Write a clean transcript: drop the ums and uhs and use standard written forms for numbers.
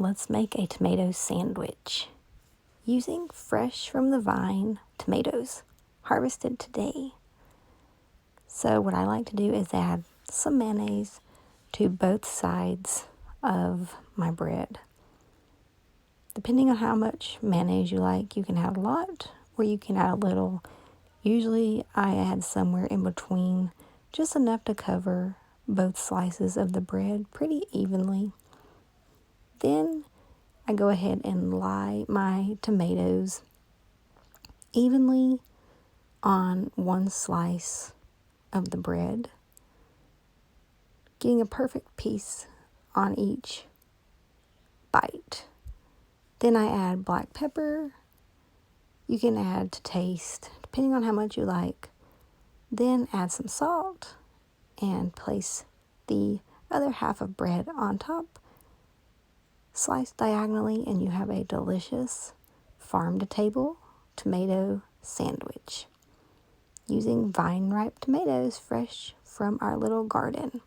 let's make a tomato sandwich using fresh from the vine tomatoes harvested today. So what I like to do is add some mayonnaise to both sides of my bread. Depending on how much mayonnaise you like, you can add a lot or you can add a little. Usually I add somewhere in between, just enough to cover both slices of the bread pretty evenly. Then I go ahead and lie my tomatoes evenly on one slice of the bread, getting a perfect piece on each bite. Then I add black pepper. You can add to taste, depending on how much you like. Then add some salt and place the other half of bread on top, sliced diagonally, and you have a delicious farm-to-table tomato sandwich using vine-ripe tomatoes fresh from our little garden.